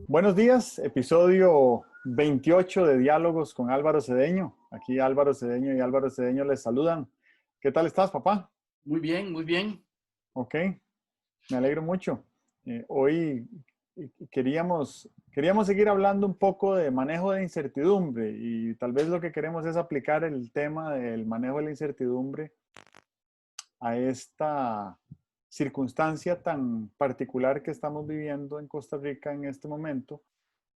Buenos días, episodio 28 de Diálogos con Álvaro Cedeño. Aquí Álvaro Cedeño y Álvaro Cedeño les saludan. ¿Qué tal estás, papá? Muy bien, muy bien. Ok, me alegro mucho. Hoy queríamos seguir hablando un poco de manejo de incertidumbre y tal vez lo que queremos es aplicar el tema del manejo de la incertidumbre a esta circunstancia tan particular que estamos viviendo en Costa Rica en este momento,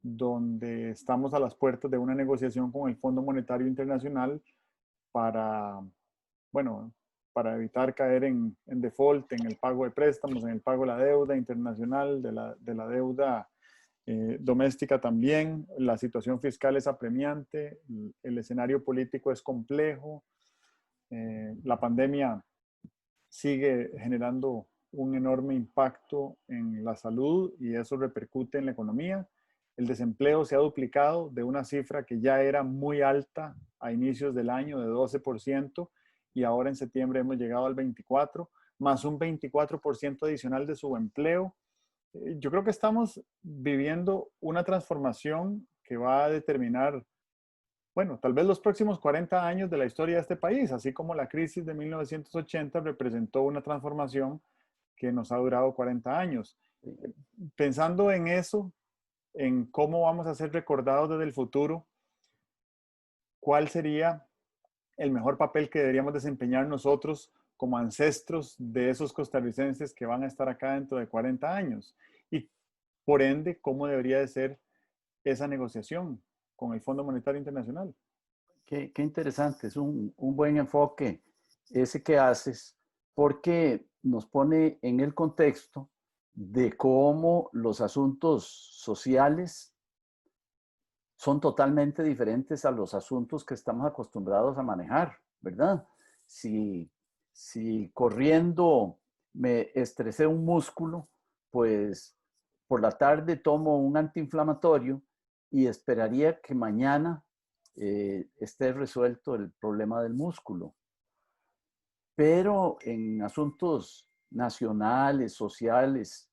donde estamos a las puertas de una negociación con el Fondo Monetario Internacional para, bueno, para evitar caer en default, en el pago de préstamos, en el pago de la deuda internacional, de la deuda doméstica también. La situación fiscal es apremiante, el escenario político es complejo, la pandemia sigue generando un enorme impacto en la salud y eso repercute en la economía. El desempleo se ha duplicado de una cifra que ya era muy alta a inicios del año de 12% y ahora en septiembre hemos llegado al 24%, más un 24% adicional de subempleo. Yo creo que estamos viviendo una transformación que va a determinar, bueno, tal vez los próximos 40 años de la historia de este país, así como la crisis de 1980 representó una transformación que nos ha durado 40 años. Pensando en eso, en cómo vamos a ser recordados desde el futuro, ¿cuál sería el mejor papel que deberíamos desempeñar nosotros como ancestros de esos costarricenses que van a estar acá dentro de 40 años? Y por ende, ¿cómo debería de ser esa negociación con el Fondo Monetario Internacional? Qué interesante. Es un buen enfoque ese que haces porque nos pone en el contexto de cómo los asuntos sociales son totalmente diferentes a los asuntos que estamos acostumbrados a manejar, ¿verdad? Si, si corriendo me estresé un músculo, pues por la tarde tomo un antiinflamatorio y esperaría que mañana esté resuelto el problema del músculo. Pero en asuntos nacionales, sociales,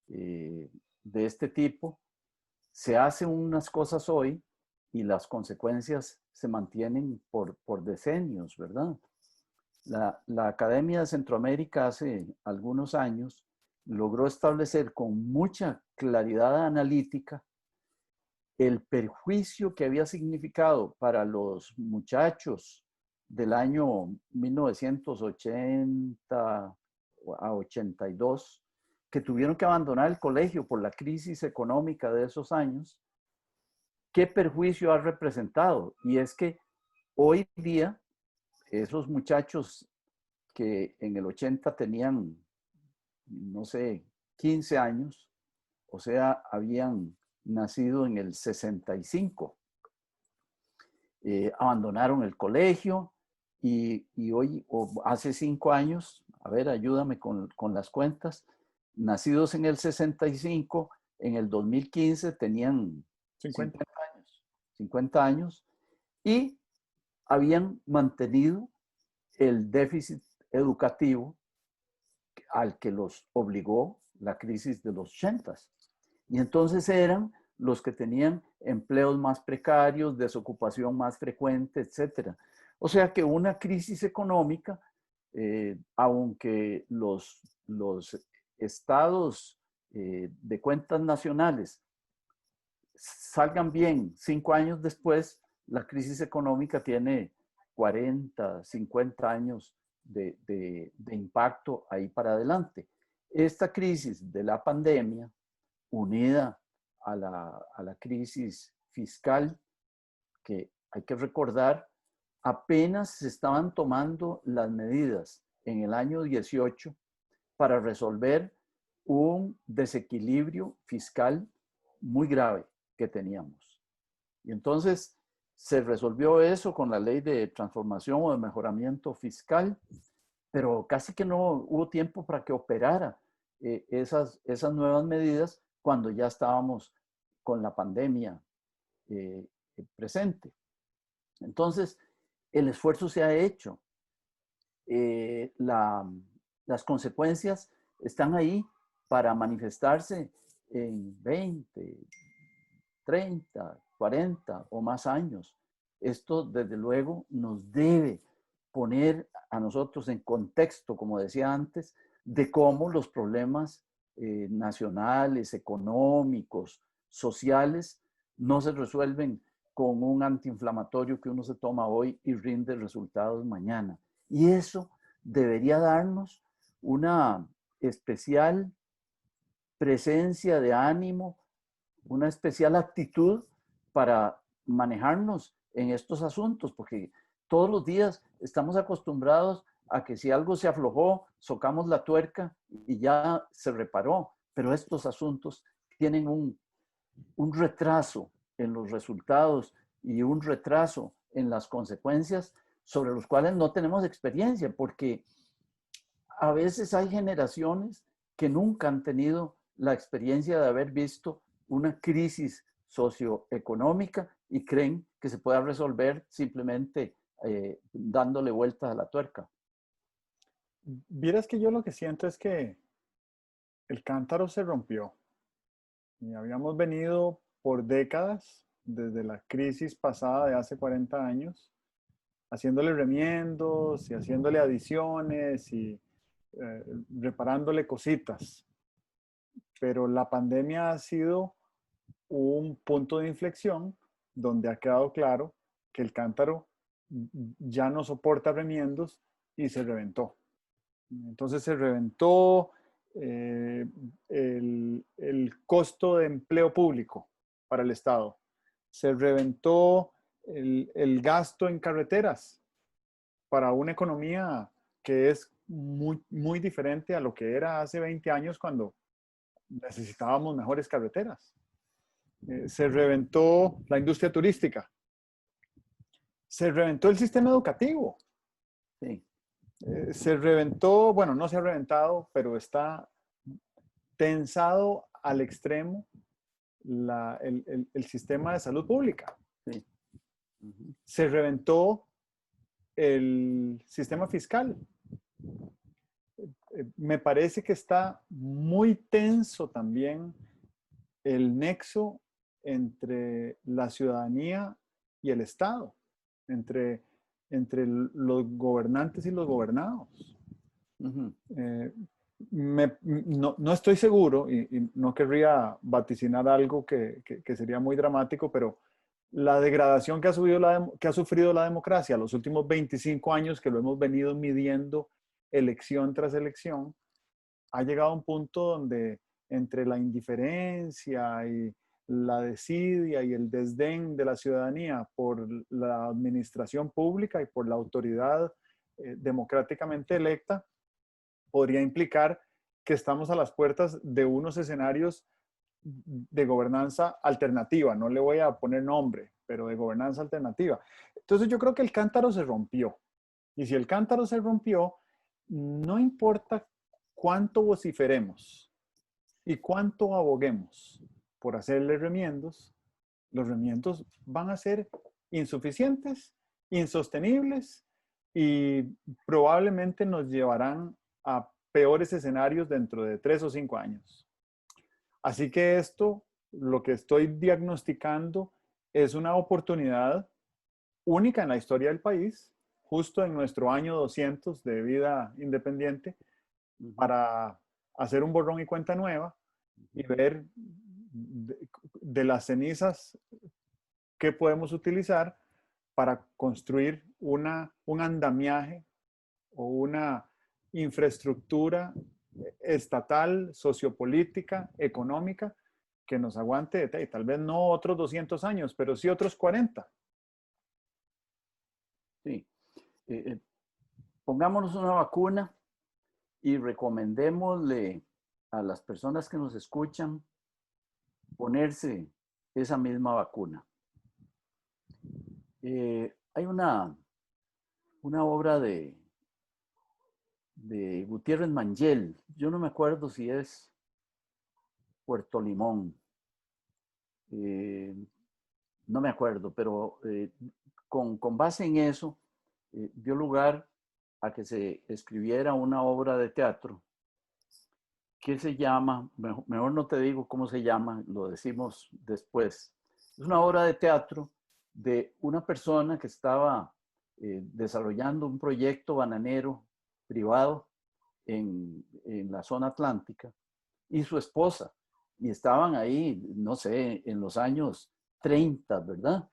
de este tipo, se hacen unas cosas hoy y las consecuencias se mantienen por decenios, ¿verdad? La Academia de Centroamérica hace algunos años logró establecer con mucha claridad analítica el perjuicio que había significado para los muchachos del año 1980 a 82, que tuvieron que abandonar el colegio por la crisis económica de esos años, qué perjuicio ha representado. Y es que hoy día esos muchachos que en el 80 tenían, no sé, 15 años, o sea, habían nacido en el 65, abandonaron el colegio y hoy, o hace 5 años, a ver, ayúdame con las cuentas, nacidos en el 65, en el 2015 tenían 50. 50 años, 50 años y habían mantenido el déficit educativo al que los obligó la crisis de los 80. Y entonces eran los que tenían empleos más precarios, desocupación más frecuente, etcétera. O sea que una crisis económica, aunque los estados de cuentas nacionales salgan bien 5 años después, la crisis económica tiene 40, 50 años de impacto ahí para adelante. Esta crisis de la pandemia, unida a la crisis fiscal, que hay que recordar, apenas se estaban tomando las medidas en el año 18 para resolver un desequilibrio fiscal muy grave que teníamos. Y entonces se resolvió eso con la ley de transformación o de mejoramiento fiscal, pero casi que no hubo tiempo para que operara esas nuevas medidas cuando ya estábamos con la pandemia presente. Entonces, el esfuerzo se ha hecho. Eh, la, las consecuencias están ahí para manifestarse en 20, 30, 40 o más años. Esto, desde luego, nos debe poner a nosotros en contexto, como decía antes, de cómo los problemas nacionales, económicos, sociales, no se resuelven con un antiinflamatorio que uno se toma hoy y rinde resultados mañana. Y eso debería darnos una especial presencia de ánimo, una especial actitud para manejarnos en estos asuntos, porque todos los días estamos acostumbrados a que si algo se aflojó, socamos la tuerca y ya se reparó, pero estos asuntos tienen un retraso en los resultados y un retraso en las consecuencias sobre los cuales no tenemos experiencia, porque a veces hay generaciones que nunca han tenido la experiencia de haber visto una crisis socioeconómica y creen que se pueda resolver simplemente dándole vueltas a la tuerca. Vieras que yo lo que siento es que el cántaro se rompió y habíamos venido por décadas, desde la crisis pasada de hace 40 años, haciéndole remiendos y haciéndole adiciones y reparándole cositas. Pero la pandemia ha sido un punto de inflexión donde ha quedado claro que el cántaro ya no soporta remiendos y se reventó. Entonces se reventó el costo de empleo público para el Estado. Se reventó el gasto en carreteras para una economía que es muy diferente a lo que era hace 20 años cuando necesitábamos mejores carreteras. Se reventó la industria turística. Se reventó el sistema educativo. Sí. Se reventó, bueno, no se ha reventado, pero está tensado al extremo el sistema de salud pública. Sí. Uh-huh. Se reventó el sistema fiscal. Me parece que está muy tenso también el nexo entre la ciudadanía y el Estado, entre los gobernantes y los gobernados. Uh-huh. No estoy seguro y no querría vaticinar algo que sería muy dramático, pero la degradación que ha sufrido la democracia los últimos 25 años, que lo hemos venido midiendo elección tras elección, ha llegado a un punto donde entre la indiferencia y la desidia y el desdén de la ciudadanía por la administración pública y por la autoridad democráticamente electa, podría implicar que estamos a las puertas de unos escenarios de gobernanza alternativa. No le voy a poner nombre, pero de gobernanza alternativa. Entonces yo creo que el cántaro se rompió. Y si el cántaro se rompió, no importa cuánto vociferemos y cuánto aboguemos por hacerle remiendos, los remiendos van a ser insuficientes, insostenibles y probablemente nos llevarán a peores escenarios dentro de 3 o 5 años. Así que esto, lo que estoy diagnosticando, es una oportunidad única en la historia del país, justo en nuestro año 200 de vida independiente, para hacer un borrón y cuenta nueva y ver de las cenizas qué podemos utilizar para construir un andamiaje o una infraestructura estatal, sociopolítica, económica, que nos aguante, tal vez no otros 200 años, pero sí otros 40. Sí. Pongámonos una vacuna y recomendémosle a las personas que nos escuchan ponerse esa misma vacuna. Hay una obra de Gutiérrez Mangel, yo no me acuerdo si es Puerto Limón, no me acuerdo, pero con base en eso dio lugar a que se escribiera una obra de teatro que se llama, mejor no te digo cómo se llama, lo decimos después, Es una obra de teatro de una persona que estaba desarrollando un proyecto bananero privado en la zona atlántica y su esposa. Y estaban ahí, no sé, en los años 30, ¿verdad?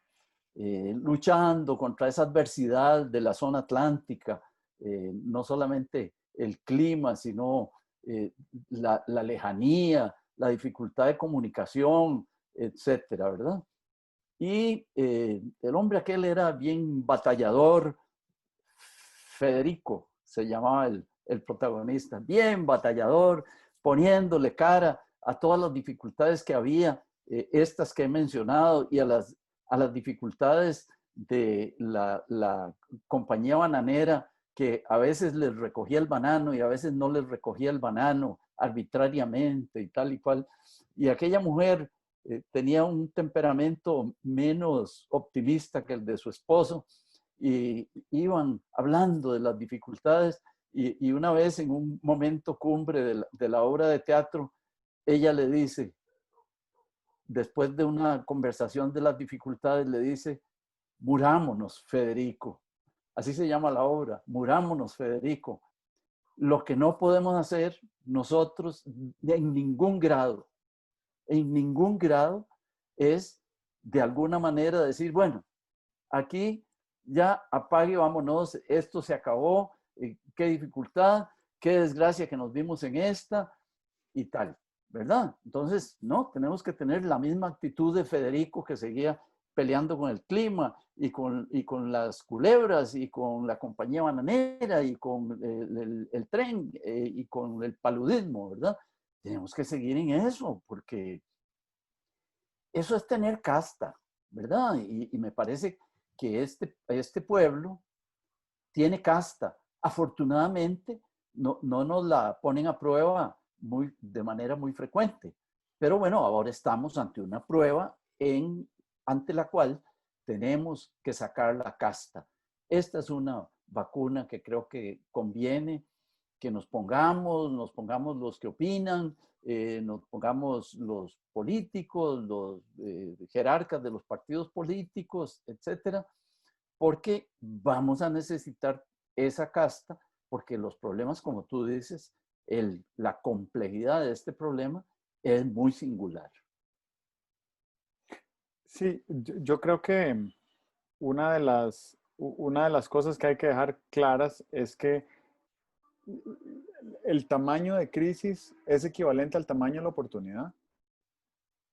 Luchando contra esa adversidad de la zona atlántica, no solamente el clima, sino la lejanía, la dificultad de comunicación, etcétera, ¿verdad? Y el hombre aquel era bien batallador. Federico se llamaba el protagonista, bien batallador, poniéndole cara a todas las dificultades que había, estas que he mencionado, y a las dificultades de la compañía bananera, que a veces les recogía el banano y a veces no les recogía el banano arbitrariamente y tal y cual. Y aquella mujer tenía un temperamento menos optimista que el de su esposo, y iban hablando de las dificultades, y una vez en un momento cumbre de la obra de teatro, ella le dice, después de una conversación de las dificultades, le dice: murámonos, Federico. Así se llama la obra, murámonos, Federico. Lo que no podemos hacer nosotros en ningún grado, es de alguna manera decir, bueno, aquí ya apague, vámonos, esto se acabó, qué dificultad, qué desgracia que nos vimos en esta y tal, ¿verdad? Entonces, no, tenemos que tener la misma actitud de Federico, que seguía peleando con el clima y con las culebras y con la compañía bananera y con el tren y con el paludismo, ¿verdad? Tenemos que seguir en eso, porque eso es tener casta, ¿verdad? Y me parece que este pueblo tiene casta. Afortunadamente, no nos la ponen a prueba de manera muy frecuente. Pero bueno, ahora estamos ante una prueba ante la cual tenemos que sacar la casta. Esta es una vacuna que creo que conviene que nos pongamos los que opinan, nos pongamos los políticos, los jerarcas de los partidos políticos, etcétera, porque vamos a necesitar esa casta, porque los problemas, como tú dices, la complejidad de este problema es muy singular. Sí, yo creo que una de las cosas que hay que dejar claras es que el tamaño de crisis es equivalente al tamaño de la oportunidad.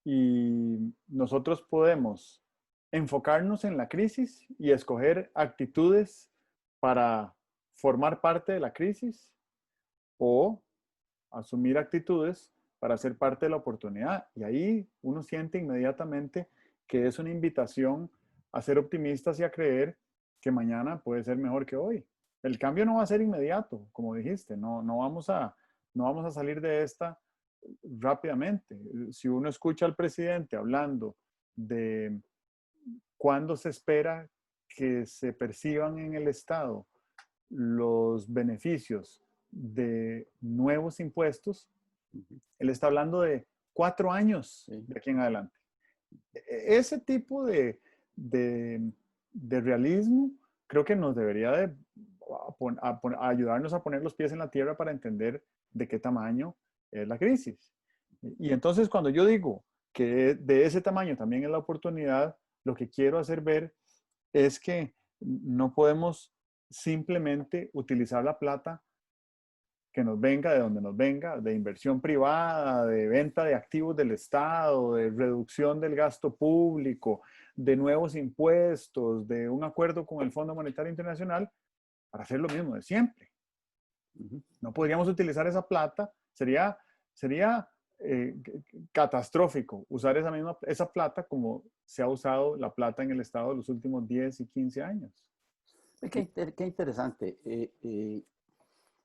Y nosotros podemos enfocarnos en la crisis y escoger actitudes para formar parte de la crisis, o asumir actitudes para ser parte de la oportunidad. Y ahí uno siente inmediatamente que es una invitación a ser optimistas y a creer que mañana puede ser mejor que hoy. El cambio no va a ser inmediato, como dijiste, no vamos a salir de esta rápidamente. Si uno escucha al presidente hablando de cuándo se espera que se perciban en el Estado los beneficios de nuevos impuestos, él está hablando de 4 años de aquí en adelante. Ese tipo de realismo creo que nos debería de ayudarnos a poner los pies en la tierra para entender de qué tamaño es la crisis. Y entonces cuando yo digo que de ese tamaño también es la oportunidad, lo que quiero hacer ver es que no podemos simplemente utilizar la plata que nos venga de donde nos venga, de inversión privada, de venta de activos del Estado, de reducción del gasto público, de nuevos impuestos, de un acuerdo con el Fondo Monetario Internacional, para hacer lo mismo de siempre. No podríamos utilizar esa plata, sería catastrófico usar esa plata como se ha usado la plata en el Estado de los últimos 10 y 15 años. Qué interesante.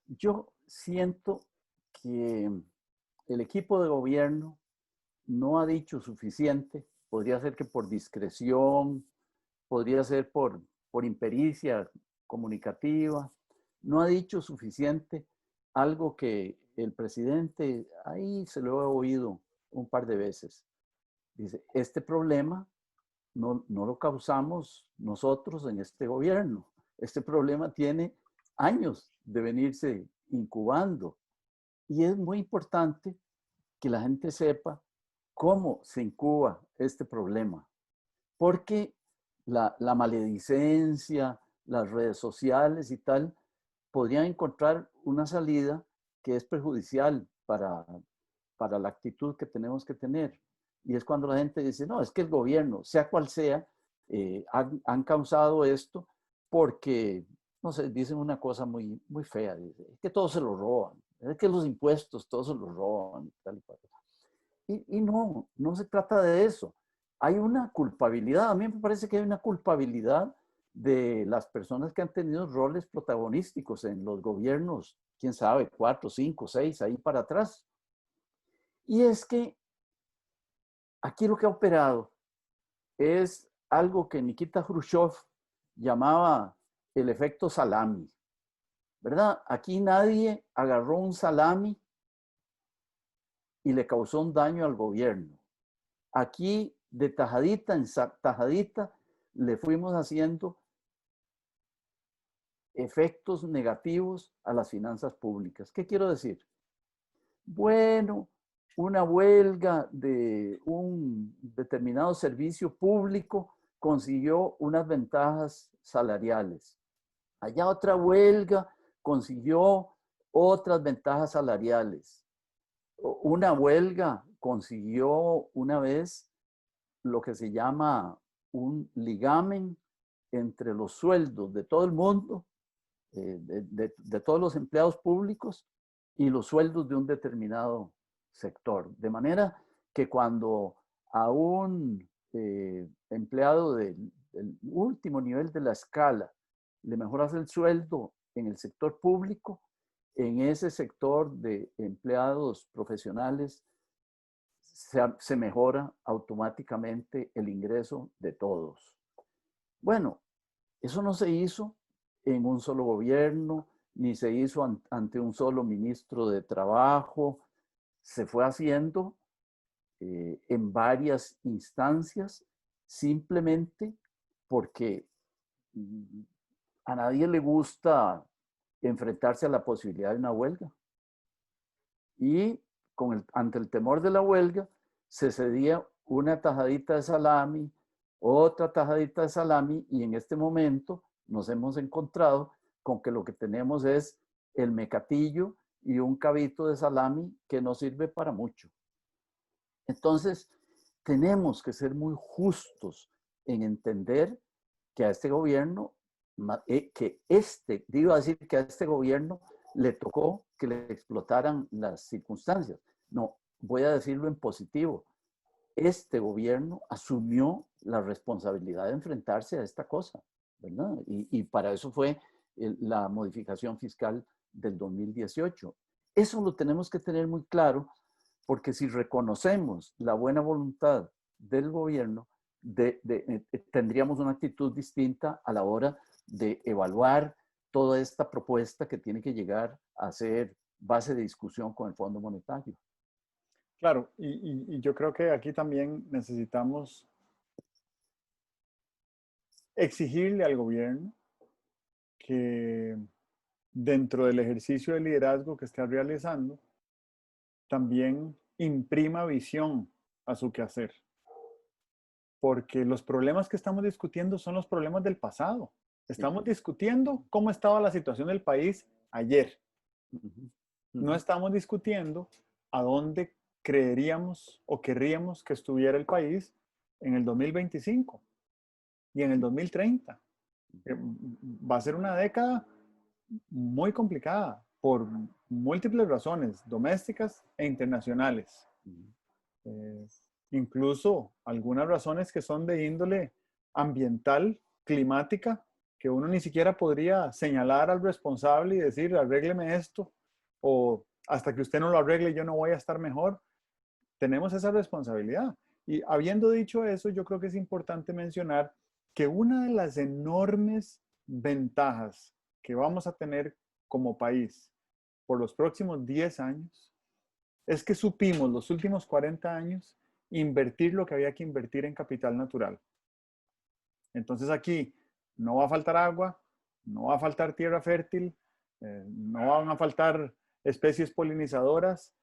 Yo siento que el equipo de gobierno no ha dicho suficiente. Podría ser que por discreción, podría ser por impericia comunicativa. No ha dicho suficiente, algo que el presidente ahí se lo he oído un par de veces. Dice, este problema no lo causamos nosotros en este gobierno. Este problema tiene años de venirse incubando y es muy importante que la gente sepa cómo se incuba este problema, porque la maledicencia, las redes sociales y tal, podrían encontrar una salida que es perjudicial para la actitud que tenemos que tener. Y es cuando la gente dice, no, es que el gobierno, sea cual sea, han causado esto porque, no sé, dicen una cosa muy, muy fea, dice, es que todos se lo roban, es que los impuestos todos se los roban y tal y cual. Y no, no se trata de eso. Hay una culpabilidad, a mí me parece que hay una culpabilidad de las personas que han tenido roles protagonísticos en los gobiernos, quién sabe, 4, 5, 6, ahí para atrás. Y es que aquí lo que ha operado es algo que Nikita Khrushchev llamaba el efecto salami, ¿verdad? Aquí nadie agarró un salami y le causó un daño al gobierno. Aquí de tajadita en tajadita le fuimos haciendo efectos negativos a las finanzas públicas. ¿Qué quiero decir? Bueno, una huelga de un determinado servicio público consiguió unas ventajas salariales. Allá otra huelga consiguió otras ventajas salariales. Una huelga consiguió una vez lo que se llama un ligamen entre los sueldos de todo el mundo, de todos los empleados públicos y los sueldos de un determinado sector. De manera que cuando a un empleado del último nivel de la escala le mejoras el sueldo en el sector público, en ese sector de empleados profesionales se mejora automáticamente el ingreso de todos. Bueno, eso no se hizo en un solo gobierno, ni se hizo ante un solo ministro de Trabajo. Se fue haciendo en varias instancias, simplemente porque a nadie le gusta enfrentarse a la posibilidad de una huelga. Y ante el temor de la huelga, se cedía una tajadita de salami, otra tajadita de salami, y en este momento nos hemos encontrado con que lo que tenemos es el mecatillo y un cabito de salami que no sirve para mucho. Entonces, tenemos que ser muy justos en entender que a este gobierno, digo decir que a este gobierno le tocó que le explotaran las circunstancias. No, voy a decirlo en positivo. Este gobierno asumió la responsabilidad de enfrentarse a esta cosa, ¿verdad? Y para eso fue la modificación fiscal del 2018. Eso lo tenemos que tener muy claro, porque si reconocemos la buena voluntad del gobierno, tendríamos una actitud distinta a la hora de evaluar toda esta propuesta que tiene que llegar a ser base de discusión con el Fondo Monetario. Claro, y yo creo que aquí también necesitamos exigirle al gobierno que dentro del ejercicio de liderazgo que está realizando, también imprima visión a su quehacer. Porque los problemas que estamos discutiendo son los problemas del pasado. Estamos discutiendo cómo estaba la situación del país ayer. No estamos discutiendo a dónde creeríamos o querríamos que estuviera el país en el 2025 y en el 2030. Va a ser una década muy complicada por múltiples razones, domésticas e internacionales. Incluso algunas razones que son de índole ambiental, climática, que uno ni siquiera podría señalar al responsable y decir, arrégleme esto, o hasta que usted no lo arregle yo no voy a estar mejor. Tenemos esa responsabilidad. Y habiendo dicho eso, yo creo que es importante mencionar que una de las enormes ventajas que vamos a tener como país por los próximos 10 años es que supimos los últimos 40 años invertir lo que había que invertir en capital natural. Entonces aquí no va a faltar agua, no va a faltar tierra fértil, no van a faltar especies polinizadoras,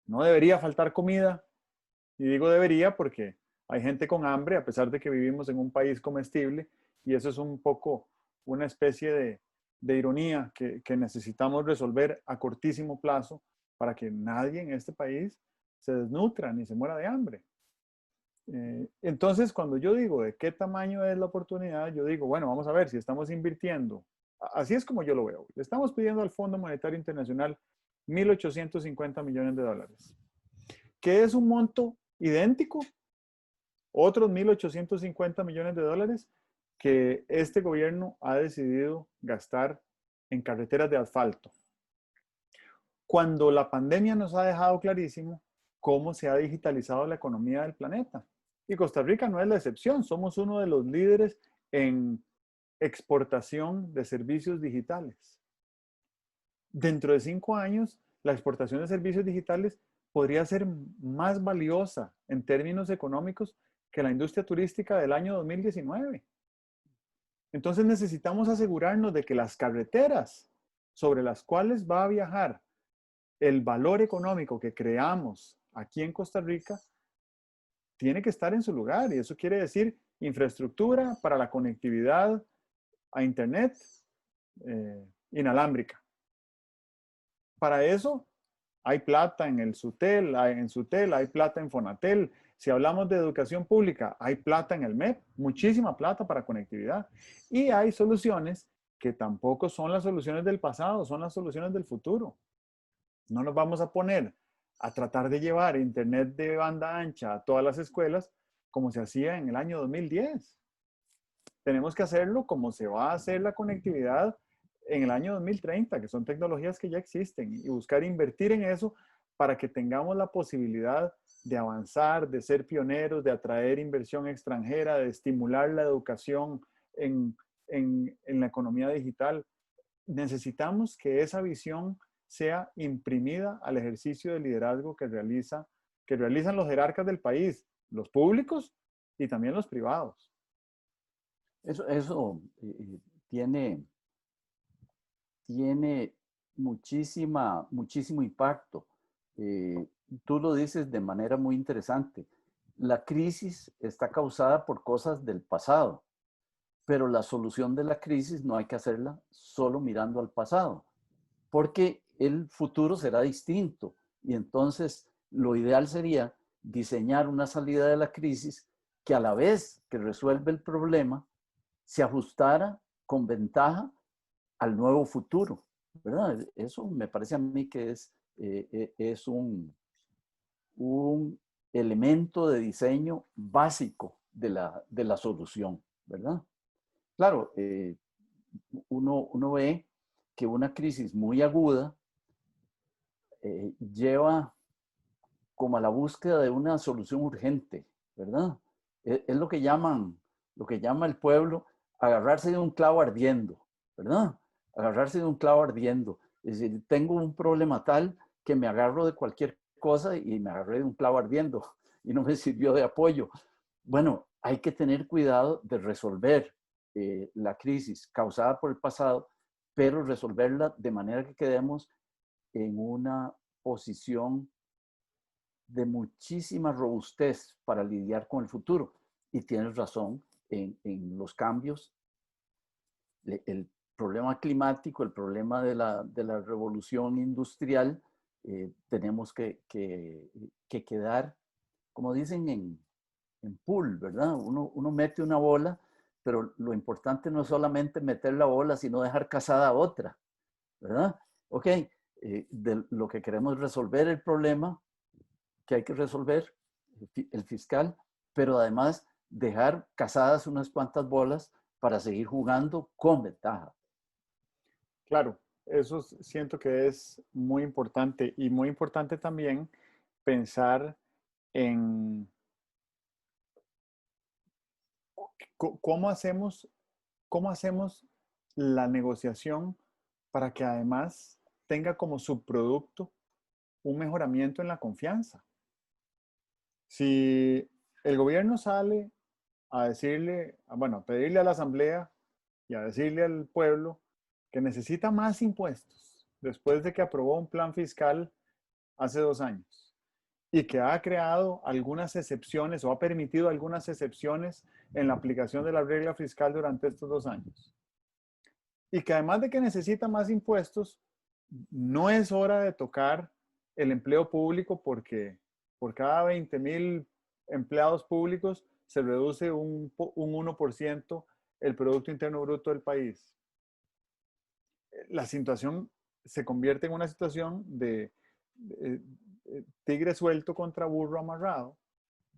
no debería faltar comida. Y digo debería porque hay gente con hambre, a pesar de que vivimos en un país comestible, y eso es un poco una especie de ironía que necesitamos resolver a cortísimo plazo para que nadie en este país se desnutra ni se muera de hambre. Entonces, cuando yo digo de qué tamaño es la oportunidad, yo digo, bueno, vamos a ver si estamos invirtiendo. Así es como yo lo veo. Le estamos pidiendo al Fondo Monetario Internacional 1.850 millones de dólares, que es un monto idéntico, otros 1.850 millones de dólares que este gobierno ha decidido gastar en carreteras de asfalto. Cuando la pandemia nos ha dejado clarísimo cómo se ha digitalizado la economía del planeta. Y Costa Rica no es la excepción, somos uno de los líderes en exportación de servicios digitales. Dentro de 5 años, la exportación de servicios digitales podría ser más valiosa en términos económicos que la industria turística del año 2019. Entonces necesitamos asegurarnos de que las carreteras sobre las cuales va a viajar el valor económico que creamos aquí en Costa Rica tiene que estar en su lugar. Y eso quiere decir infraestructura para la conectividad a Internet inalámbrica. Para eso hay plata en el SUTEL, hay plata en Fonatel. Si hablamos de educación pública, hay plata en el MEP, muchísima plata para conectividad. Y hay soluciones que tampoco son las soluciones del pasado, son las soluciones del futuro. No nos vamos a poner a tratar de llevar Internet de banda ancha a todas las escuelas como se hacía en el año 2010. Tenemos que hacerlo como se va a hacer la conectividad en el año 2030, que son tecnologías que ya existen, y buscar invertir en eso para que tengamos la posibilidad de avanzar, de ser pioneros, de atraer inversión extranjera, de estimular la educación en la economía digital. Necesitamos que esa visión sea imprimida al ejercicio de liderazgo que realizan los jerarcas del país, los públicos y también los privados. Eso tiene, tiene muchísimo impacto. Tú lo dices de manera muy interesante. La crisis está causada por cosas del pasado, pero la solución de la crisis no hay que hacerla solo mirando al pasado, porque el futuro será distinto. Y entonces lo ideal sería diseñar una salida de la crisis que a la vez que resuelve el problema, se ajustara con ventaja al nuevo futuro, ¿verdad? Eso me parece a mí que es un elemento de diseño básico de la solución, ¿verdad? Claro, uno ve que una crisis muy aguda lleva como a la búsqueda de una solución urgente, ¿verdad? Es lo que llama el pueblo, agarrarse de un clavo ardiendo, ¿verdad? Agarrarse de un clavo ardiendo. Es decir, tengo un problema tal que me agarro de cualquier cosa y me agarré de un clavo ardiendo y no me sirvió de apoyo. Bueno, hay que tener cuidado de resolver la crisis causada por el pasado, pero resolverla de manera que quedemos en una posición de muchísima robustez para lidiar con el futuro. Y tienes razón en los cambios, el problema climático, el problema de la revolución industrial, tenemos que quedar, como dicen en pool, ¿verdad? Uno mete una bola, pero lo importante no es solamente meter la bola, sino dejar casada otra, ¿verdad? Ok, de lo que queremos resolver el problema que hay que resolver, el fiscal, pero además dejar casadas unas cuantas bolas para seguir jugando con ventaja. Claro, eso siento que es muy importante y muy importante también pensar en cómo hacemos la negociación para que además tenga como subproducto un mejoramiento en la confianza. Si el gobierno sale a decirle, bueno, a pedirle a la Asamblea y a decirle al pueblo que necesita más impuestos después de que aprobó un plan fiscal hace 2 años y que ha creado algunas excepciones o ha permitido algunas excepciones en la aplicación de la regla fiscal durante estos 2 años. Y que además de que necesita más impuestos, no es hora de tocar el empleo público porque por cada 20,000 empleados públicos se reduce un 1% el Producto Interno Bruto del país. La situación se convierte en una situación de tigre suelto contra burro amarrado,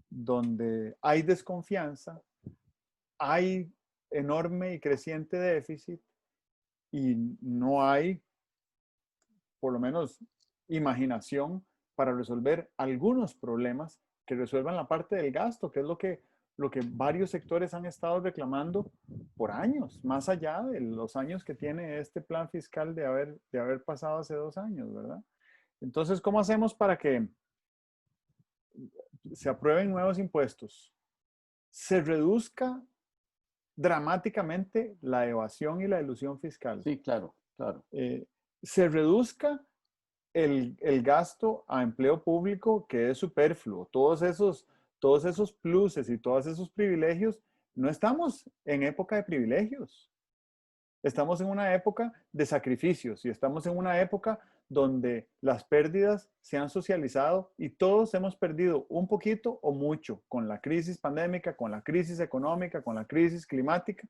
donde hay desconfianza, hay enorme y creciente déficit y no hay, por lo menos, imaginación para resolver algunos problemas que resuelvan la parte del gasto, que es lo que varios sectores han estado reclamando por años, más allá de los años que tiene este plan fiscal de haber pasado hace 2 años, ¿verdad? Entonces, ¿cómo hacemos para que se aprueben nuevos impuestos, se reduzca dramáticamente la evasión y la elusión fiscal, Sí, claro, claro. se reduzca el gasto a empleo público que es superfluo, todos esos pluses y todos esos privilegios? No estamos en época de privilegios, estamos en una época de sacrificios y estamos en una época donde las pérdidas se han socializado y todos hemos perdido un poquito o mucho con la crisis pandémica, con la crisis económica, con la crisis climática,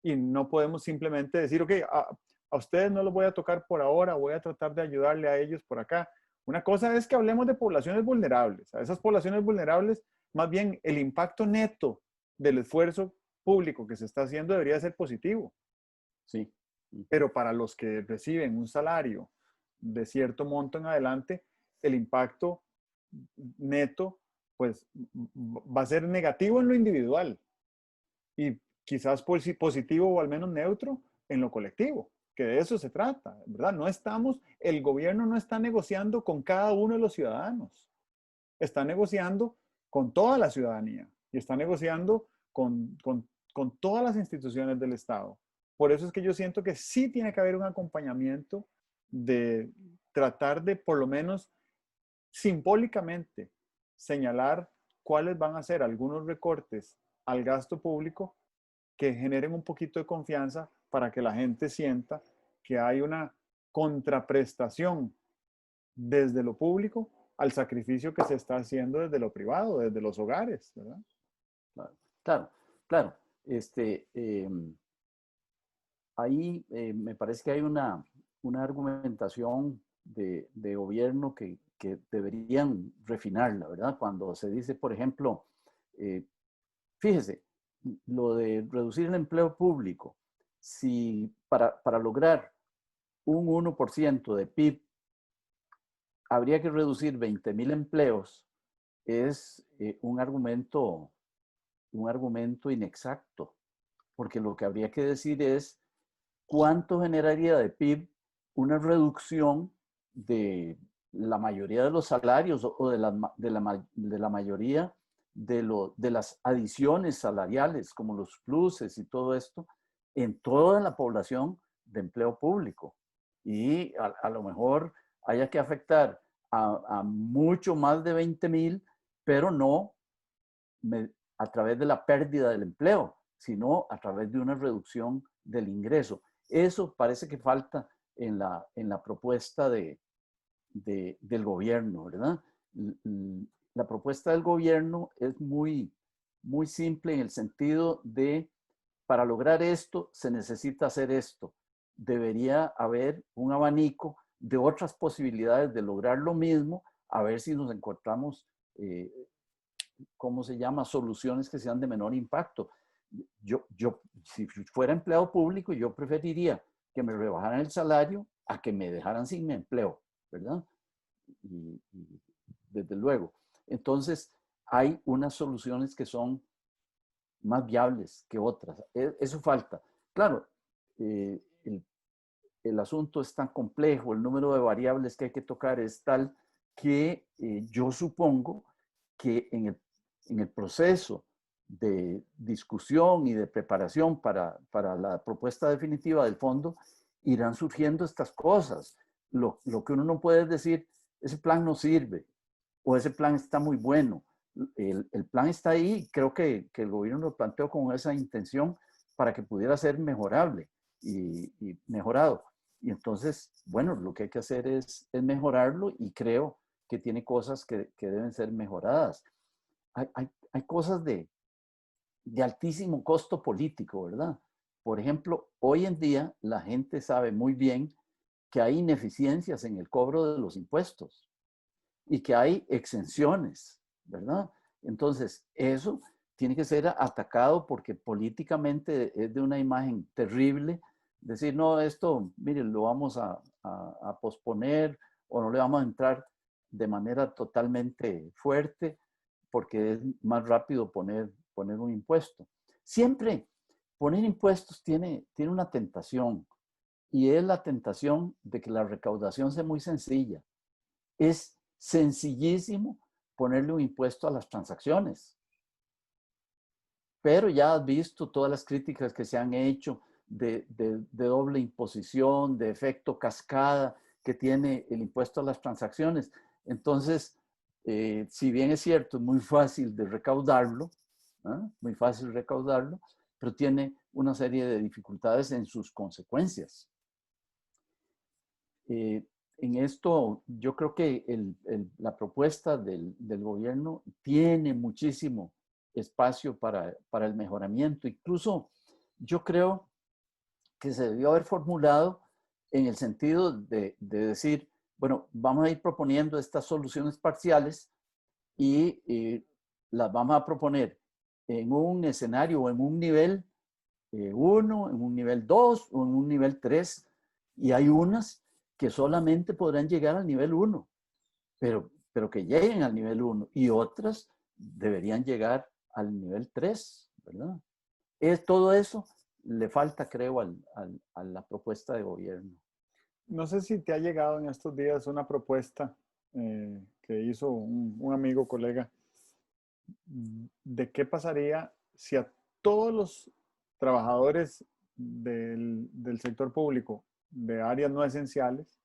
y no podemos simplemente decir, ok, a ustedes no los voy a tocar por ahora, voy a tratar de ayudarle a ellos por acá. Una cosa es que hablemos de poblaciones vulnerables. A esas poblaciones vulnerables, más bien el impacto neto del esfuerzo público que se está haciendo debería ser positivo. Sí. Pero para los que reciben un salario de cierto monto en adelante, el impacto neto pues va a ser negativo en lo individual y quizás positivo o al menos neutro en lo colectivo, que de eso se trata, ¿verdad? El gobierno no está negociando con cada uno de los ciudadanos, está negociando con toda la ciudadanía y está negociando con todas las instituciones del Estado. Por eso es que yo siento que sí tiene que haber un acompañamiento de tratar de, por lo menos simbólicamente, señalar cuáles van a ser algunos recortes al gasto público que generen un poquito de confianza para que la gente sienta que hay una contraprestación desde lo público al sacrificio que se está haciendo desde lo privado, desde los hogares, ¿verdad? Claro, claro, claro. Ahí me parece que hay una argumentación de gobierno que deberían refinarla, ¿verdad? Cuando se dice, por ejemplo, eh, fíjese, lo de reducir el empleo público, si para lograr un 1% de PIB habría que reducir 20,000 empleos, es un argumento inexacto, porque lo que habría que decir es cuánto generaría de PIB una reducción de la mayoría de los salarios o de la mayoría de las adiciones salariales, como los pluses y todo esto, en toda la población de empleo público. Y a lo mejor haya que afectar a mucho más de 20,000, pero no a través de la pérdida del empleo, sino a través de una reducción del ingreso. Eso parece que falta en la propuesta del gobierno, ¿verdad? La propuesta del gobierno es muy simple en el sentido de, para lograr esto, se necesita hacer esto. Debería haber un abanico de otras posibilidades de lograr lo mismo, a ver si nos encontramos, ¿cómo se llama? Soluciones que sean de menor impacto. Si fuera empleado público, yo preferiría que me rebajaran el salario a que me dejaran sin empleo, ¿verdad? Y desde luego. Entonces, hay unas soluciones que son más viables que otras. Eso falta. Claro, eh, el asunto es tan complejo, el número de variables que hay que tocar es tal que yo supongo que en el proceso de discusión y de preparación para la propuesta definitiva del fondo, irán surgiendo estas cosas. Lo que uno no puede decir, ese plan no sirve o ese plan está muy bueno. El plan está ahí y creo que el gobierno lo planteó con esa intención para que pudiera ser mejorable y mejorado. Y entonces, bueno, lo que hay que hacer es mejorarlo y creo que tiene cosas que deben ser mejoradas. Hay cosas de altísimo costo político, ¿verdad? Por ejemplo, hoy en día la gente sabe muy bien que hay ineficiencias en el cobro de los impuestos y que hay exenciones, ¿verdad? Entonces, eso tiene que ser atacado porque políticamente es de una imagen terrible. Decir, no, esto, miren, lo vamos a posponer o no le vamos a entrar de manera totalmente fuerte porque es más rápido poner un impuesto. Siempre poner impuestos tiene una tentación y es la tentación de que la recaudación sea muy sencilla. Es sencillísimo ponerle un impuesto a las transacciones. Pero ya has visto todas las críticas que se han hecho de doble imposición, de efecto cascada que tiene el impuesto a las transacciones. Entonces, si bien es cierto, es muy fácil de recaudarlo, ¿eh? Muy fácil recaudarlo, pero tiene una serie de dificultades en sus consecuencias. En esto, yo creo que la propuesta del gobierno tiene muchísimo espacio para el mejoramiento. Incluso yo creo que se debió haber formulado en el sentido de decir, bueno, vamos a ir proponiendo estas soluciones parciales y las vamos a proponer en un escenario o en un nivel 1, en un nivel 2 o en un nivel 3. Y hay unas que solamente podrán llegar al nivel 1, pero que lleguen al nivel 1 y otras deberían llegar al nivel 3, ¿verdad? Todo eso le falta, creo, a la propuesta de gobierno. No sé si te ha llegado en estos días una propuesta que hizo un amigo, colega, de qué pasaría si a todos los trabajadores del sector público de áreas no esenciales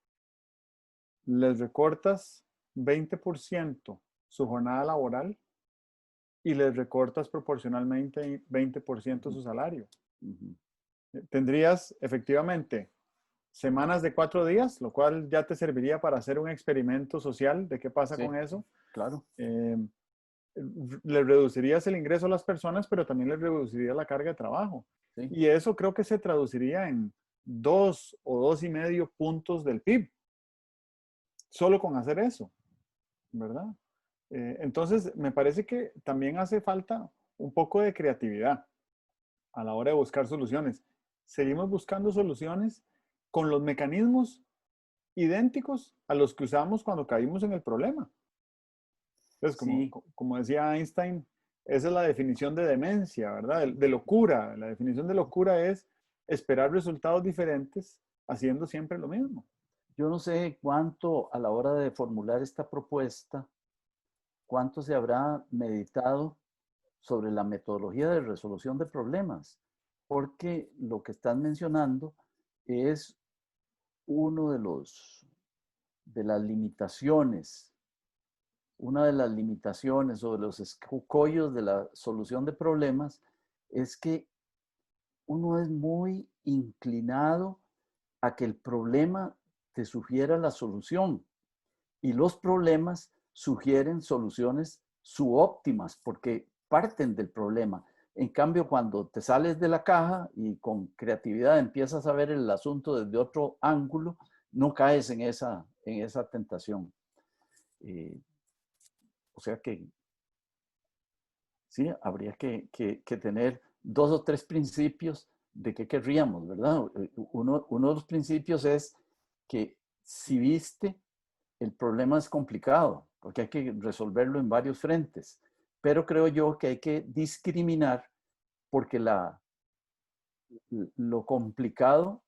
les recortas 20% su jornada laboral y les recortas proporcionalmente 20% su salario. Tendrías efectivamente semanas de 4 días, lo cual ya te serviría para hacer un experimento social de qué pasa Sí, con eso. claro. Le reducirías el ingreso a las personas, pero también les reduciría la carga de trabajo. Sí. Y eso creo que se traduciría en 2 o 2,5 puntos del PIB, solo con hacer eso, ¿verdad? Entonces, me parece que también hace falta un poco de creatividad a la hora de buscar soluciones. Seguimos buscando soluciones con los mecanismos idénticos a los que usamos cuando caímos en el problema. Entonces, Sí, como decía Einstein, esa es la definición de demencia, ¿verdad? De locura. La definición de locura es esperar resultados diferentes haciendo siempre lo mismo. yo no sé cuánto a la hora de formular esta propuesta, cuánto se habrá meditado sobre la metodología de resolución de problemas, porque lo que están mencionando es uno de las limitaciones, una de las limitaciones o de los escollos de la solución de problemas es que uno es muy inclinado a que el problema te sugiera la solución y los problemas sugieren soluciones subóptimas porque parten del problema. En cambio, cuando te sales de la caja y con creatividad empiezas a ver el asunto desde otro ángulo, no caes en esa tentación. O sea que sí, habría que tener 2 o 3 principios de qué querríamos, ¿verdad? Uno de los principios es que si viste, el problema es complicado, porque hay que resolverlo en varios frentes, pero creo yo que hay que discriminar porque lo complicado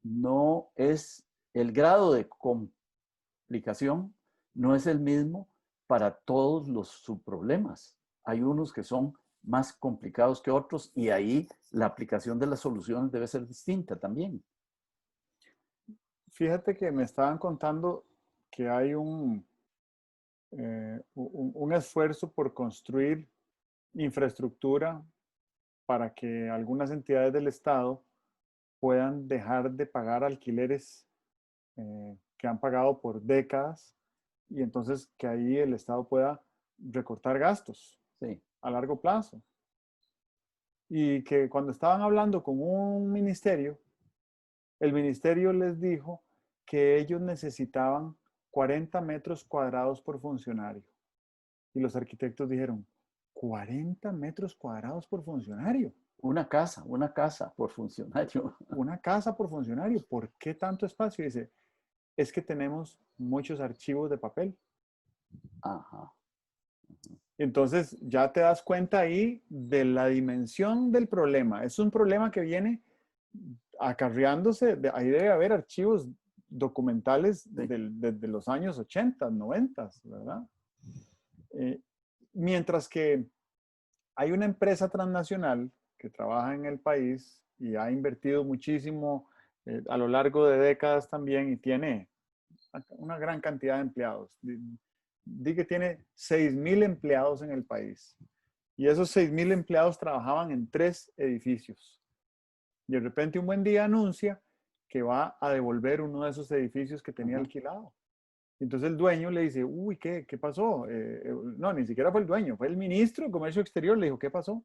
no es, el grado de complicación no es el mismo para todos los subproblemas. hay unos que son más complicados que otros y ahí la aplicación de las soluciones debe ser distinta también. Fíjate que me estaban contando que hay un esfuerzo por construir infraestructura para que algunas entidades del Estado puedan dejar de pagar alquileres que han pagado por décadas y entonces que ahí el Estado pueda recortar gastos Sí. a largo plazo. Y que cuando estaban hablando con un ministerio, el ministerio les dijo que ellos necesitaban 40 metros cuadrados por funcionario. Y los arquitectos dijeron, 40 metros cuadrados por funcionario. Una casa por funcionario. Una casa por funcionario. ¿Por qué tanto espacio? Dice, es que tenemos muchos archivos de papel. Ajá. Entonces ya te das cuenta ahí de la dimensión del problema. Es un problema que viene acarreándose, ahí debe haber archivos documentales Sí. desde los años 80, 90, ¿verdad? Mientras que hay una empresa transnacional que trabaja en el país y ha invertido muchísimo a lo largo de décadas también y tiene una gran cantidad de empleados. Di que tiene 6,000 empleados en el país. Y esos 6,000 empleados trabajaban en 3 edificios. Y de repente un buen día anuncia que va a devolver uno de esos edificios que tenía alquilado. Entonces el dueño le dice, uy, ¿qué pasó? No, ni siquiera fue el dueño, fue el ministro de Comercio Exterior. Le dijo, ¿qué pasó?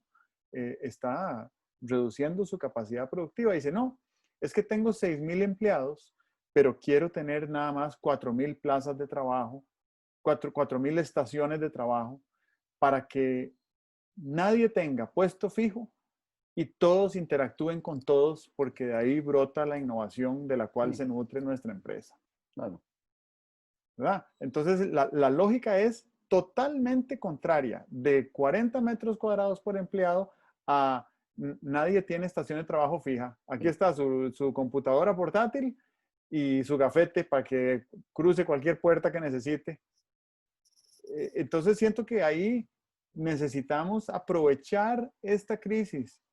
Está reduciendo su capacidad productiva. Dice, no, es que tengo 6,000 empleados, pero quiero tener nada más 4,000 plazas de trabajo, 4,000 estaciones de trabajo, para que nadie tenga puesto fijo y todos interactúen con todos, porque de ahí brota la innovación de la cual Sí, se nutre nuestra empresa. claro. ¿Verdad? Entonces, la lógica es totalmente contraria. De 40 metros cuadrados por empleado a nadie tiene estación de trabajo fija. Aquí Sí. está su computadora portátil y su gafete para que cruce cualquier puerta que necesite. Entonces, siento que ahí necesitamos aprovechar esta crisis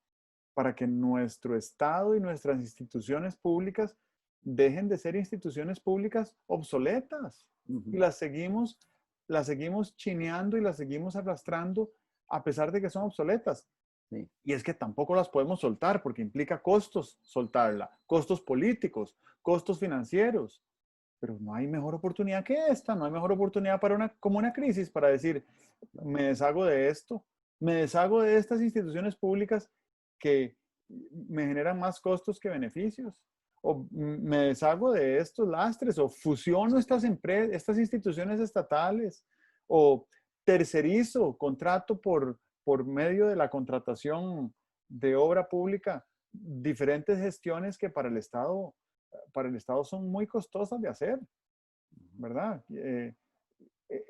para que nuestro Estado y nuestras instituciones públicas dejen de ser instituciones públicas obsoletas y las seguimos chineando y las seguimos arrastrando a pesar de que son obsoletas. Sí. Y es que tampoco las podemos soltar porque implica costos soltarla, costos políticos, costos financieros. Pero no hay mejor oportunidad que esta, no hay mejor oportunidad para como una crisis para decir, me deshago de esto, me deshago de estas instituciones públicas que me generan más costos que beneficios, o me deshago de estos lastres, o fusiono estas instituciones estatales, o tercerizo, contrato por medio de la contratación de obra pública diferentes gestiones que para el Estado son muy costosas de hacer, ¿verdad?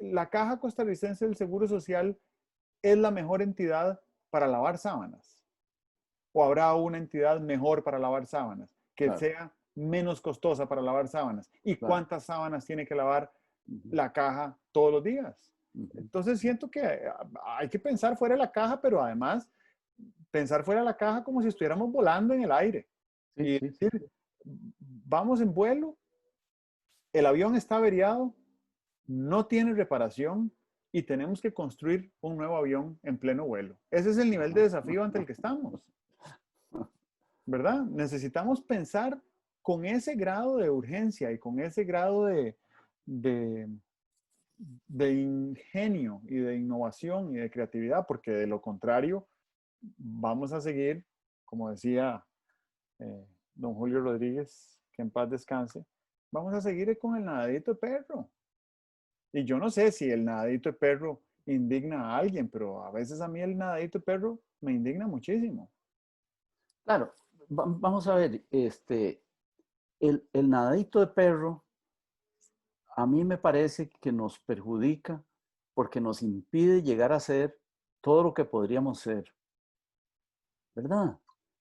La Caja Costarricense del Seguro Social es la mejor entidad para lavar sábanas. ¿O habrá una entidad mejor para lavar sábanas que Claro, sea menos costosa para lavar sábanas? ¿Y claro. cuántas sábanas tiene que lavar la caja todos los días? Ujú. Entonces siento que hay que pensar fuera de la caja, pero además pensar fuera de la caja como si estuviéramos volando en el aire. Sí, Y sí, sí. decir, vamos en vuelo, el avión está averiado, no tiene reparación y tenemos que construir un nuevo avión en pleno vuelo. Ese es el nivel de desafío ante el que estamos, ¿verdad? Necesitamos pensar con ese grado de urgencia y con ese grado de, de ingenio y de innovación y de creatividad, porque de lo contrario vamos a seguir, como decía don Julio Rodríguez, que en paz descanse, vamos a seguir con el nadadito de perro. Y yo no sé si el nadadito de perro indigna a alguien, pero a veces a mí el nadadito de perro me indigna muchísimo. Claro, vamos a ver, el nadadito de perro a mí me parece que nos perjudica porque nos impide llegar a ser todo lo que podríamos ser, ¿verdad?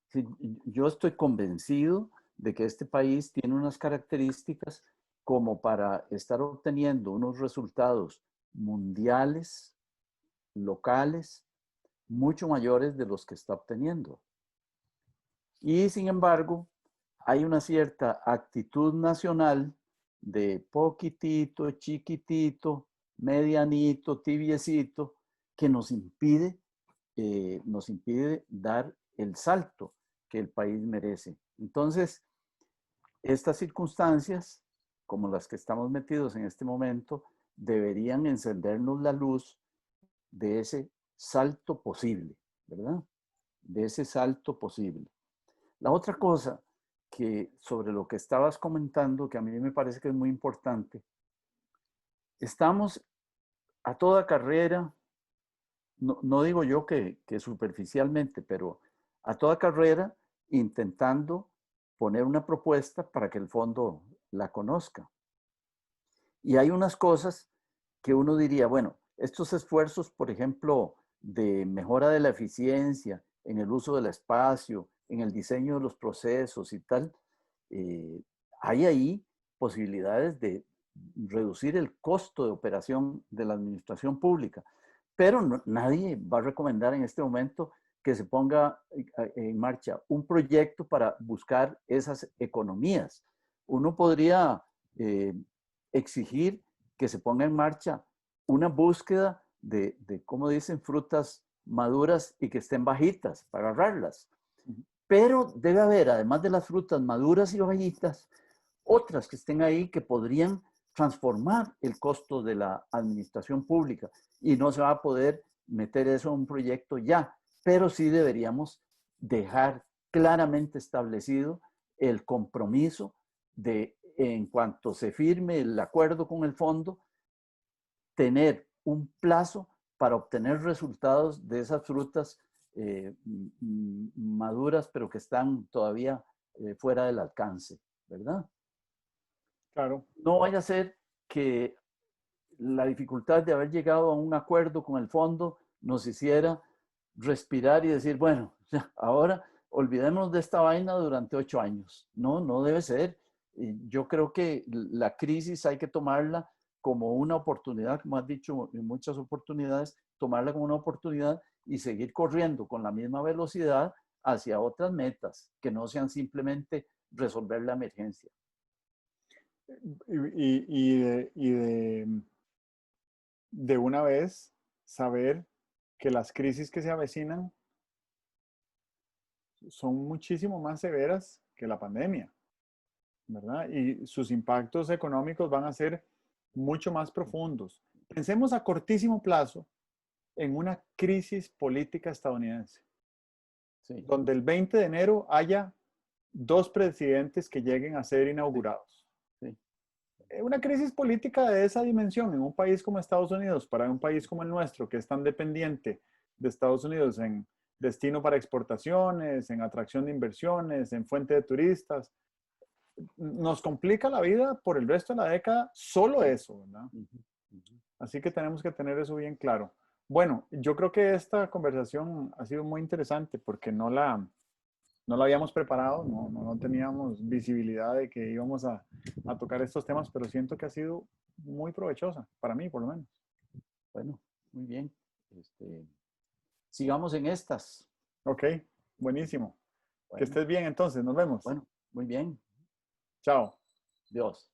Sí, yo estoy convencido de que este país tiene unas características como para estar obteniendo unos resultados mundiales, locales, mucho mayores de los que está obteniendo. Y sin embargo, hay una cierta actitud nacional de poquitito, chiquitito, medianito, tibiecito, que nos impide dar el salto que el país merece. Entonces, estas circunstancias, como las que estamos metidos en este momento, deberían encendernos la luz de ese salto posible, ¿verdad? De ese salto posible. La otra cosa que sobre lo que estabas comentando, que a mí me parece que es muy importante, estamos a toda carrera, no digo yo que superficialmente, pero a toda carrera intentando poner una propuesta para que el fondo la conozca. Y hay unas cosas que uno diría, bueno, estos esfuerzos, por ejemplo, de mejora de la eficiencia, en el uso del espacio, en el diseño de los procesos y tal, hay ahí posibilidades de reducir el costo de operación de la administración pública. Pero nadie va a recomendar en este momento que se ponga en marcha un proyecto para buscar esas economías. Uno podría exigir que se ponga en marcha una búsqueda como dicen, frutas maduras y que estén bajitas para agarrarlas. Pero debe haber, además de las frutas maduras y bajitas, otras que estén ahí que podrían transformar el costo de la administración pública. Y no se va a poder meter eso en un proyecto ya, pero sí deberíamos dejar claramente establecido el compromiso de, en cuanto se firme el acuerdo con el fondo, tener un plazo para obtener resultados de esas frutas maduras, pero que están todavía fuera del alcance, ¿verdad? Claro. No vaya a ser que la dificultad de haber llegado a un acuerdo con el fondo nos hiciera respirar y decir, bueno, ahora olvidémonos de esta vaina durante 8 años. No, no debe ser. Yo creo que la crisis hay que tomarla como una oportunidad, como has dicho en muchas oportunidades, tomarla como una oportunidad y seguir corriendo con la misma velocidad hacia otras metas, que no sean simplemente resolver la emergencia. De una vez saber que las crisis que se avecinan son muchísimo más severas que la pandemia, ¿verdad? Y sus impactos económicos van a ser mucho más profundos. Pensemos a cortísimo plazo en una crisis política estadounidense, Sí, donde el 20 de enero haya 2 presidentes que lleguen a ser inaugurados. sí, Una crisis política de esa dimensión en un país como Estados Unidos, para un país como el nuestro, que es tan dependiente de Estados Unidos en destino para exportaciones, en atracción de inversiones, en fuente de turistas, nos complica la vida por el resto de la década solo eso, ¿verdad? Así que tenemos que tener eso bien claro. Bueno, yo creo que esta conversación ha sido muy interesante porque no la habíamos preparado, no teníamos visibilidad de que íbamos a tocar estos temas, pero siento que ha sido muy provechosa, para mí por lo menos. bueno, muy bien. Sigamos en estas. Ok, buenísimo. Que Bueno, estés bien entonces, nos vemos. bueno, muy bien. Chao. Dios.